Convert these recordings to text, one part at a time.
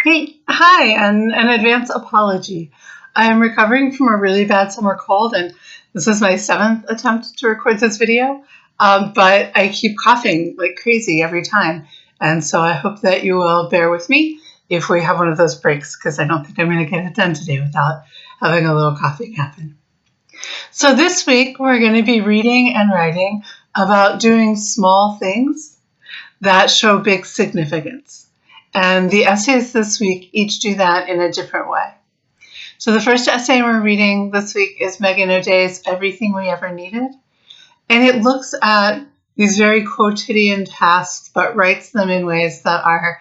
Great. Hi, and an advance apology. I am recovering from a really bad summer cold, and this is my seventh attempt to record this video, but I keep coughing like crazy every time. And so I hope that you will bear with me if we have one of those breaks, because I don't think I'm going to get it done today without having a little coughing happen. So this week, we're going to be reading and writing about doing small things that show big significance. And the essays this week each do that in a different way. So the first essay we're reading this week is Megan O'Day's Everything We Ever Needed. And it looks at these very quotidian tasks, but writes them in ways that are,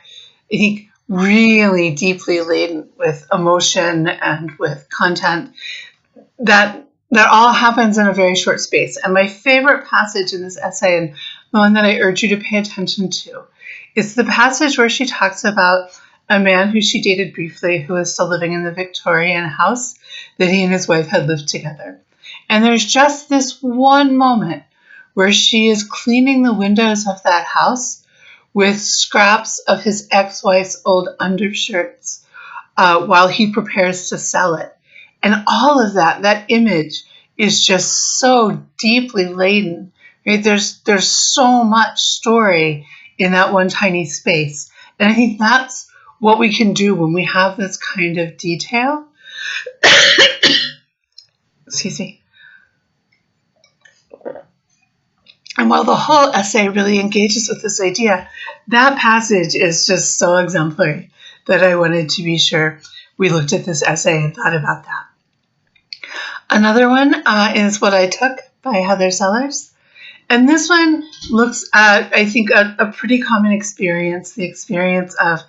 I think, really deeply laden with emotion and with content that all happens in a very short space. And my favorite passage in this essay, and the one that I urge you to pay attention to, is the passage where she talks about a man who she dated briefly who is still living in the Victorian house that he and his wife had lived together. And there's just this one moment where she is cleaning the windows of that house with scraps of his ex-wife's old undershirts while he prepares to sell it. And all of that image is just so deeply laden. Right? There's so much story in that one tiny space. And I think that's what we can do when we have this kind of detail. Excuse me. And while the whole essay really engages with this idea, that passage is just so exemplary that I wanted to be sure we looked at this essay and thought about that. Another one is What I Took by Heather Sellers. And this one looks at, I think, a pretty common experience, the experience of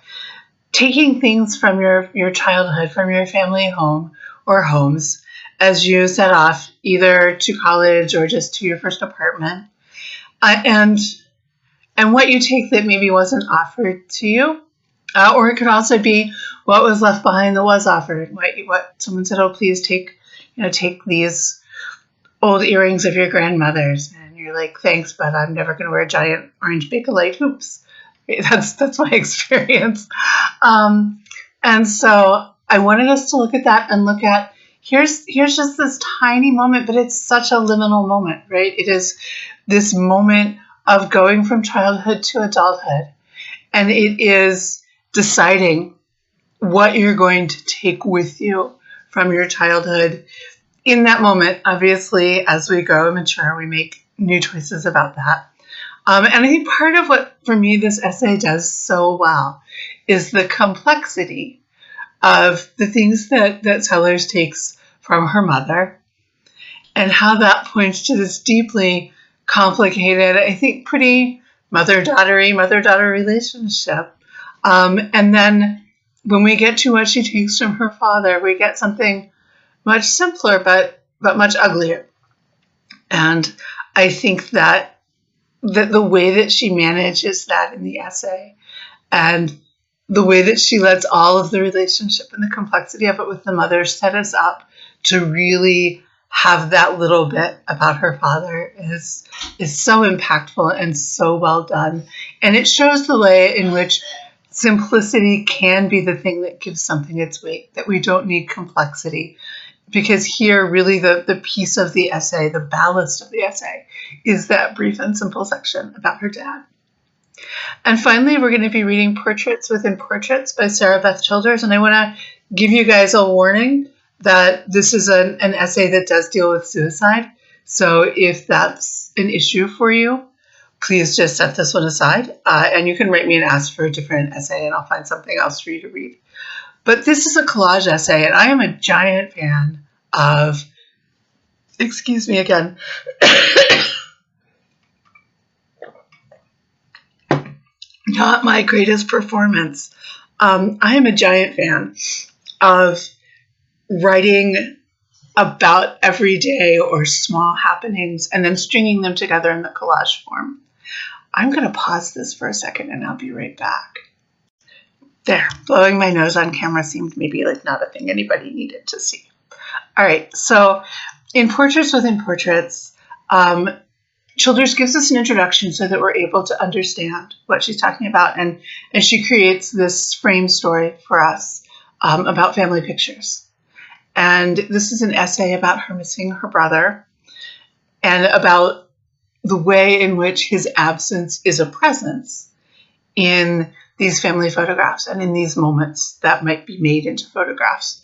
taking things from your childhood, from your family home or homes, as you set off either to college or just to your first apartment, and what you take that maybe wasn't offered to you, or it could also be what was left behind that was offered. What someone said, oh, please take these old earrings of your grandmother's. And you're like, thanks, but I'm never going to wear giant orange Bakelite hoops. That's my experience. And so I wanted us to look at that and look at, here's just this tiny moment, but it's such a liminal moment, right? It is this moment of going from childhood to adulthood. And it is deciding what you're going to take with you from your childhood. In that moment, obviously, as we grow and mature, we make new choices about that. And I think part of what, for me, this essay does so well is the complexity of the things that Sellers takes from her mother and how that points to this deeply complicated, I think, pretty mother-daughter relationship. And then when we get to what she takes from her father, we get something much simpler, but much uglier. And I think that the way that she manages that in the essay and the way that she lets all of the relationship and the complexity of it with the mother set us up to really have that little bit about her father is so impactful and so well done. And it shows the way in which simplicity can be the thing that gives something its weight, that we don't need complexity. Because here, really, the piece of the essay, the ballast of the essay, is that brief and simple section about her dad. And finally, we're going to be reading Portraits Within Portraits by Sarah Beth Childers. And I want to give you guys a warning that this is an essay that does deal with suicide. So if that's an issue for you, please just set this one aside. And you can write me and ask for a different essay, and I'll find something else for you to read. But this is a collage essay, and I am a giant fan of, excuse me again, not my greatest performance. I am a giant fan of writing about everyday or small happenings and then stringing them together in the collage form. I'm going to pause this for a second, and I'll be right back. There, blowing my nose on camera seemed maybe like not a thing anybody needed to see. All right, so in Portraits Within Portraits, Childers gives us an introduction so that we're able to understand what she's talking about, and she creates this frame story for us about family pictures. And this is an essay about her missing her brother and about the way in which his absence is a presence in these family photographs and in these moments that might be made into photographs.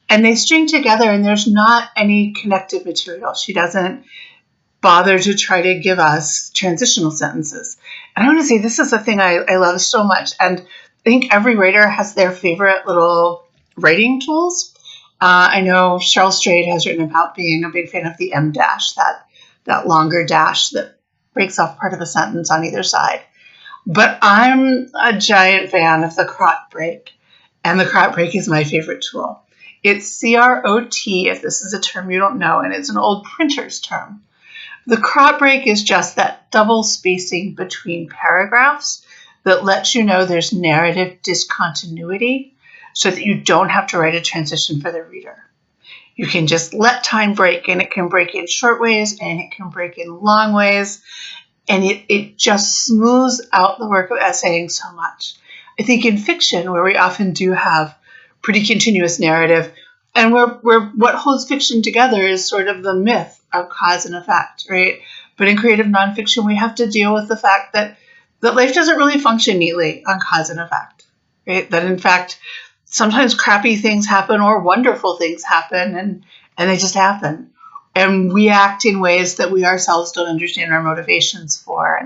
And they string together, and there's not any connected material. She doesn't bother to try to give us transitional sentences. And I want to say this is a thing I love so much. And I think every writer has their favorite little writing tools. I know Cheryl Strayed has written about being a big fan of the em dash, that longer dash that breaks off part of a sentence on either side. But I'm a giant fan of the crot break, and the crot break is my favorite tool. It's CROT, if this is a term you don't know, and it's an old printer's term. The crot break is just that double spacing between paragraphs that lets you know there's narrative discontinuity so that you don't have to write a transition for the reader. You can just let time break, and it can break in short ways and it can break in long ways, and it just smooths out the work of essaying so much. I think in fiction, where we often do have pretty continuous narrative, and where what holds fiction together is sort of the myth of cause and effect, right? But in creative nonfiction, we have to deal with the fact that life doesn't really function neatly on cause and effect, right? That in fact, sometimes crappy things happen or wonderful things happen, and they just happen. And we act in ways that we ourselves don't understand our motivations for.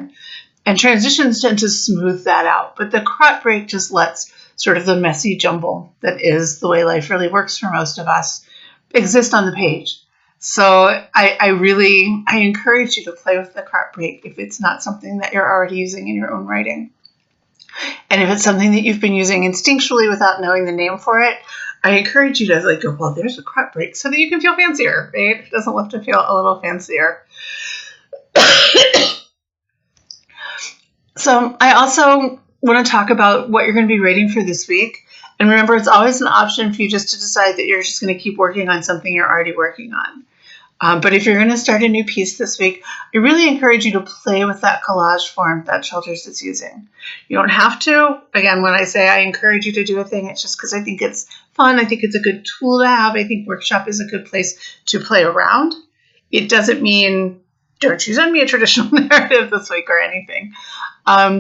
And transitions tend to smooth that out. But the crot break just lets sort of the messy jumble that is the way life really works for most of us exist on the page. So I encourage you to play with the crot break if it's not something that you're already using in your own writing. And if it's something that you've been using instinctually without knowing the name for it, I encourage you to go, well, there's a crot break, so that you can feel fancier, right? It doesn't have to feel a little fancier. So I also want to talk about what you're going to be writing for this week. And remember, it's always an option for you just to decide that you're just going to keep working on something you're already working on. But if you're going to start a new piece this week, I really encourage you to play with that collage form that Childers is using. You don't have to. Again, when I say I encourage you to do a thing, it's just because I think it's fun. I think it's a good tool to have. I think Workshop is a good place to play around. It doesn't mean don't choose on me a traditional narrative this week or anything.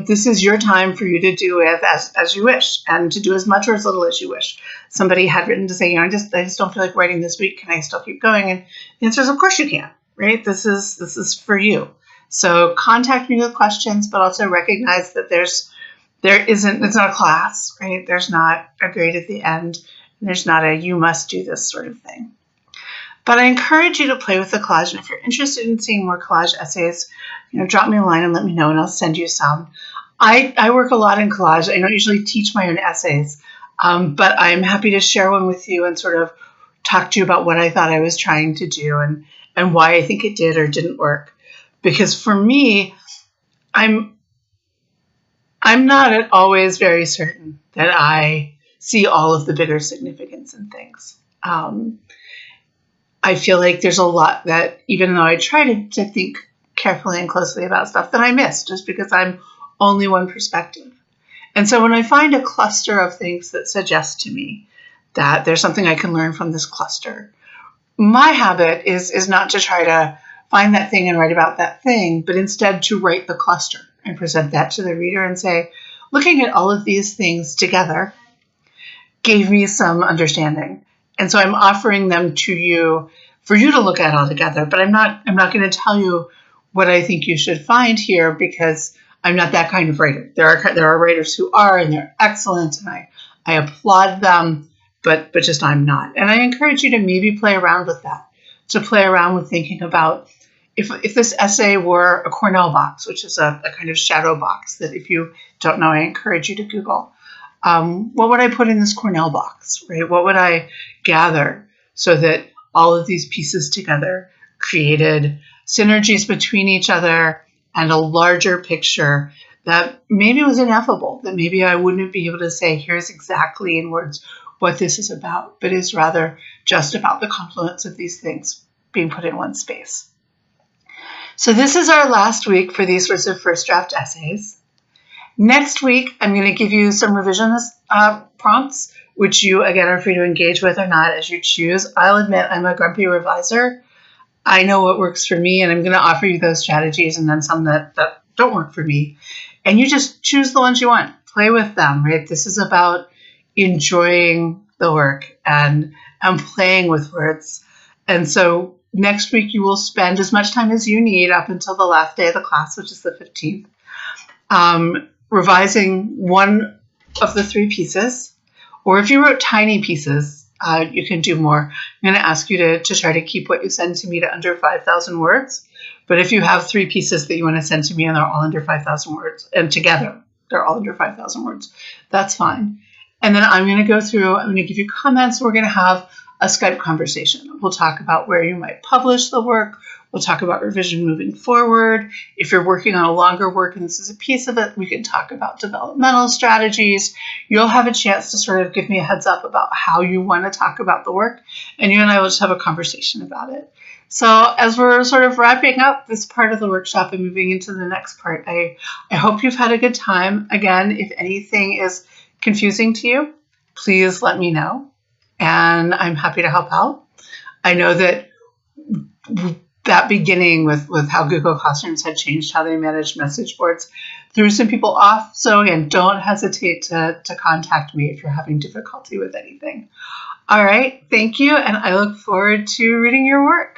This is your time for you to do it as you wish, and to do as much or as little as you wish. Somebody had written to say, I just don't feel like writing this week. Can I still keep going? And the answer is, of course you can, right? This is for you. So contact me with questions, but also recognize that it's not a class, right? There's not a grade at the end. There's not a you must do this sort of thing. But I encourage you to play with the collage. And if you're interested in seeing more collage essays, drop me a line and let me know, and I'll send you some. I work a lot in collage. I don't usually teach my own essays, but I'm happy to share one with you and sort of talk to you about what I thought I was trying to do and why I think it did or didn't work. Because for me, I'm not always very certain that I see all of the bigger significance in things. I feel like there's a lot that, even though I try to think carefully and closely about stuff, that I miss just because I'm only one perspective. And so when I find a cluster of things that suggest to me that there's something I can learn from this cluster, my habit is not to try to find that thing and write about that thing, but instead to write the cluster and present that to the reader and say, looking at all of these things together gave me some understanding. And so I'm offering them to you for you to look at all together, but I'm not going to tell you what I think you should find here, because I'm not that kind of writer. There are writers who are, and they're excellent, and I applaud them, but just I'm not. And I encourage you to maybe play around with that, to play around with thinking about if this essay were a Cornell box, which is a kind of shadow box that, if you don't know, I encourage you to Google. What would I put in this Cornell box, right? What would I gather so that all of these pieces together created synergies between each other and a larger picture that maybe was ineffable, that maybe I wouldn't be able to say, here's exactly in words what this is about, but is rather just about the confluence of these things being put in one space. So this is our last week for these sorts of first draft essays. Next week, I'm going to give you some revision prompts, which you, again, are free to engage with or not as you choose. I'll admit I'm a grumpy reviser. I know what works for me, and I'm going to offer you those strategies and then some that don't work for me. And you just choose the ones you want. Play with them, right? This is about enjoying the work and playing with words. And so next week, you will spend as much time as you need up until the last day of the class, which is the 15th, revising one of the 3 pieces. Or if you wrote tiny pieces, you can do more. I'm going to ask you to try to keep what you send to me to under 5,000 words. But if you have 3 pieces that you want to send to me and they're all under 5,000 words, and together they're all under 5,000 words, that's fine. And then I'm going to go through, I'm going to give you comments. We're going to have a Skype conversation. We'll talk about where you might publish the work. We'll talk about revision moving forward. If you're working on a longer work and this is a piece of it, we can talk about developmental strategies. You'll have a chance to sort of give me a heads up about how you want to talk about the work, and you and I will just have a conversation about it. So as we're sort of wrapping up this part of the workshop and moving into the next part, I hope you've had a good time. Again, if anything is confusing to you, please let me know, and I'm happy to help out. I know that beginning with how Google Classrooms had changed how they manage message boards threw some people off. So again, don't hesitate to contact me if you're having difficulty with anything. All right, thank you, and I look forward to reading your work.